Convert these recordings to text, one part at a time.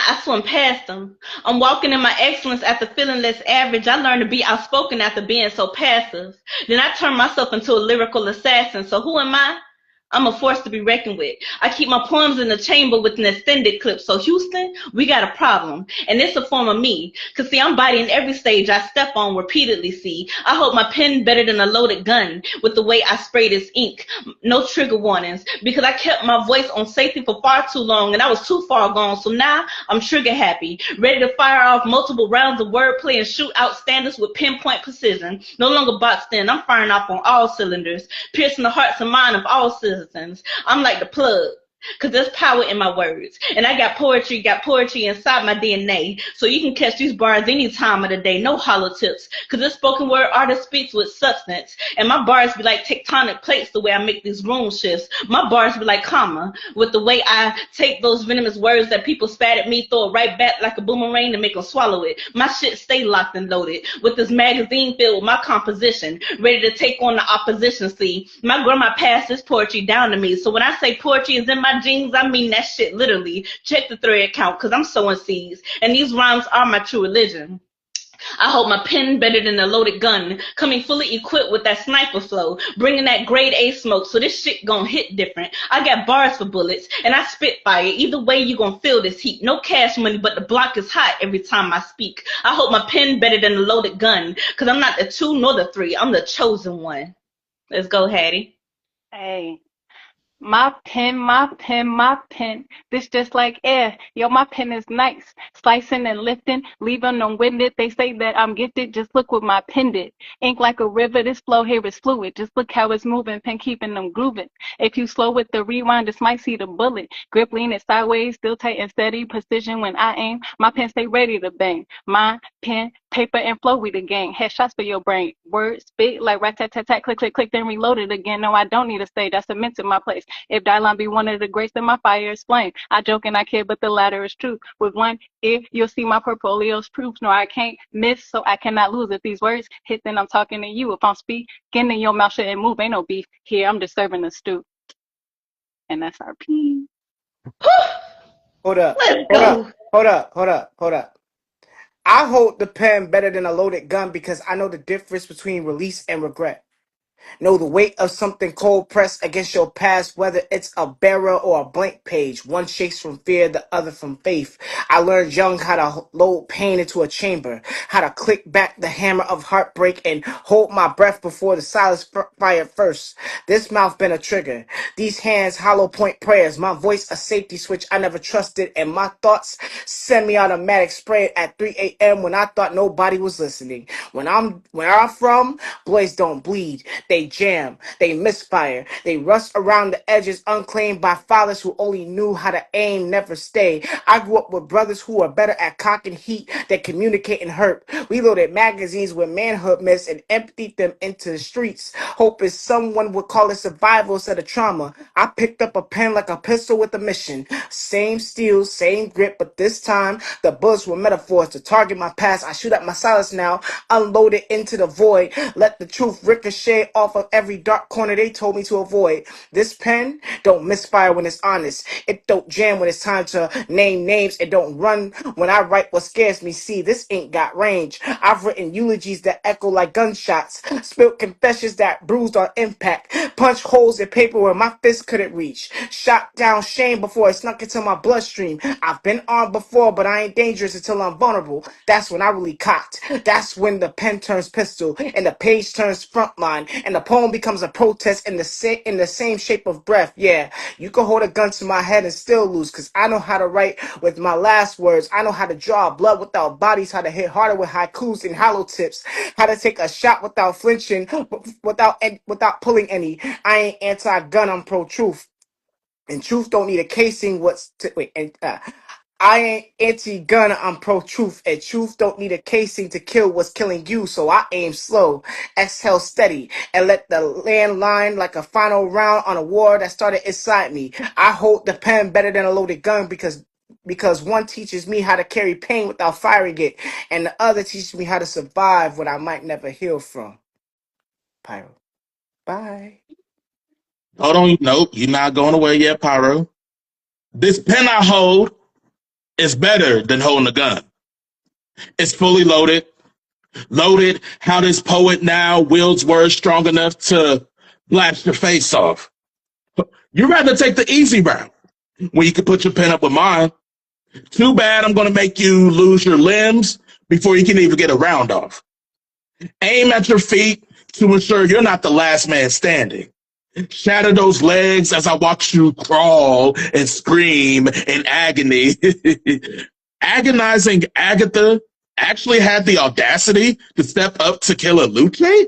I swim past them. I'm walking in my excellence after feeling less average. I learned to be outspoken after being so passive. Then I turned myself into a lyrical assassin. So who am I? I'm a force to be reckoned with. I keep my poems in the chamber with an extended clip. So Houston, we got a problem. And it's a form of me. Cause see, I'm bodying every stage I step on repeatedly, see. I hold my pen better than a loaded gun with the way I spray this ink. No trigger warnings. Because I kept my voice on safety for far too long and I was too far gone. So now I'm trigger happy. Ready to fire off multiple rounds of wordplay and shoot out standards with pinpoint precision. No longer boxed in. I'm firing off on all cylinders. Piercing the hearts and mind of all citizens. I'm like the plug. Cause there's power in my words. And I got poetry inside my DNA. So you can catch these bars any time of the day. No hollow tips. Cause this spoken word artist speaks with substance. And my bars be like tectonic plates the way I make these room shifts. My bars be like comma with the way I take those venomous words that people spat at me, throw it right back like a boomerang and make them swallow it. My shit stay locked and loaded with this magazine filled with my composition, ready to take on the opposition. See, my grandma passed this poetry down to me. So when I say poetry is in my jeans, I mean that shit literally. Check the thread count, cause I'm sowing seeds. And these rhymes are my true religion. I hold my pen better than a loaded gun, coming fully equipped with that sniper flow, bringing that grade A smoke, so this shit gon' hit different. I got bars for bullets, and I spit fire. Either way, you gon' feel this heat. No cash money, but the block is hot every time I speak. I hold my pen better than a loaded gun, cause I'm not the 2 nor the 3, I'm the chosen one. Let's go, Hattie. Hey. My pen, my pen, my pen. This just like air. Yo, my pen is nice. Slicing and lifting, leaving them winded. They say that I'm gifted. Just look what my pen did. Ink like a river. This flow here is fluid. Just look how it's moving. Pen keeping them grooving. If you slow with the rewind, just might see the bullet. Grip leaning sideways, still tight and steady. Precision when I aim. My pen stay ready to bang. My pen, paper, and flow we the gang. Headshots for your brain. Words spit like rat tat tat tat. Click click click. Then reload it again. No, I don't need a stage. I cement in my place. If Dylon be one of the greats, then my fire is flame. I joke and I kid, but the latter is true. With one ear, you'll see my portfolio's proof. No, I can't miss, so I cannot lose. If these words hit, then I'm talking to you. If I'm speaking, then your mouth shouldn't move. Ain't no beef here. I'm just serving the stew. And that's our piece. Hold up. Let's Hold up. go. Hold up. Hold up. Hold up. I hold the pen better than a loaded gun because I know the difference between release and regret. Know the weight of something cold pressed against your past, whether it's a bearer or a blank page. One shakes from fear, the other from faith. I learned young how to load pain into a chamber, how to click back the hammer of heartbreak and hold my breath before the silence fired first. This mouth been a trigger. These hands hollow point prayers. My voice a safety switch I never trusted, and my thoughts semi-automatic spray at 3 a.m. when I thought nobody was listening. Where I'm from, boys don't bleed. They jam, they misfire, they rust around the edges unclaimed by fathers who only knew how to aim, never stay. I grew up with brothers who were better at cock and heat than communicate and hurt. We loaded magazines with manhood myths and emptied them into the streets. Hope is someone would call it survival instead of trauma. I picked up a pen like a pistol with a mission. Same steel, same grip, but this time the bullets were metaphors to target my past. I shoot at my silence now, unload it into the void. Let the truth ricochet off of every dark corner they told me to avoid. This pen don't misfire when it's honest. It don't jam when it's time to name names. It don't run when I write what scares me. See, this ink got range. I've written eulogies that echo like gunshots. Spilled confessions that bruised on impact. Punch holes in paper where my fist couldn't reach. Shot down shame before it snuck into my bloodstream. I've been armed before, but I ain't dangerous until I'm vulnerable. That's when I really cocked. That's when the pen turns pistol and the page turns frontline and the poem becomes a protest in the same shape of breath. Yeah, you can hold a gun to my head and still lose, cause I know how to write with my last words. I know how to draw blood without bodies, how to hit harder with haikus and hollow tips, how to take a shot without flinching, without pulling any. I ain't anti-gun, I'm pro-truth. And truth don't need a casing. I ain't anti-gun, I'm pro-truth. And truth don't need a casing to kill what's killing you. So I aim slow, exhale steady, and let the land line like a final round on a war that started inside me. I hold the pen better than a loaded gun because one teaches me how to carry pain without firing it, and the other teaches me how to survive what I might never heal from. Pyro. Bye. Hold on, nope, you're not going away yet, Pyro. This pen I hold is better than holding a gun. It's fully loaded. Loaded, how this poet now wields words strong enough to blast your face off. You'd rather take the easy route when you could put your pen up with mine. Too bad I'm going to make you lose your limbs before you can even get a round off. Aim at your feet to ensure you're not the last man standing. Shatter those legs as I watch you crawl and scream in agony. Agonizing Agatha actually had the audacity to step up to kill a Luche?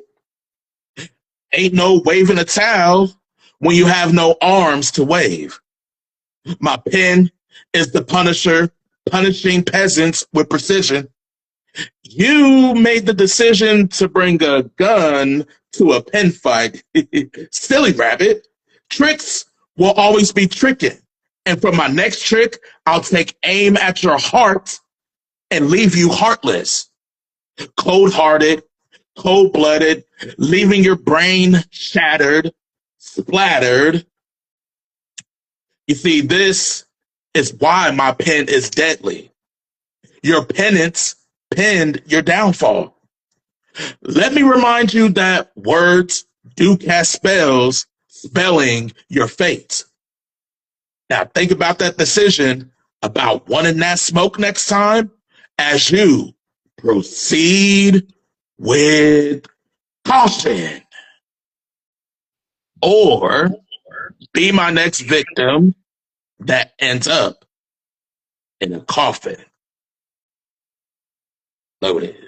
Ain't no waving a towel when you have no arms to wave. My pen is the Punisher, punishing peasants with precision. You made the decision to bring a gun to a pen fight. Silly rabbit. Tricks will always be tricking. And for my next trick, I'll take aim at your heart and leave you heartless. Cold-hearted, cold-blooded, leaving your brain shattered, splattered. You see, this is why my pen is deadly. Your penance penned your downfall. Let me remind you that words do cast spells, spelling your fate. Now think about that decision about wanting that smoke next time as you proceed with caution. Or be my next victim that ends up in a coffin loaded.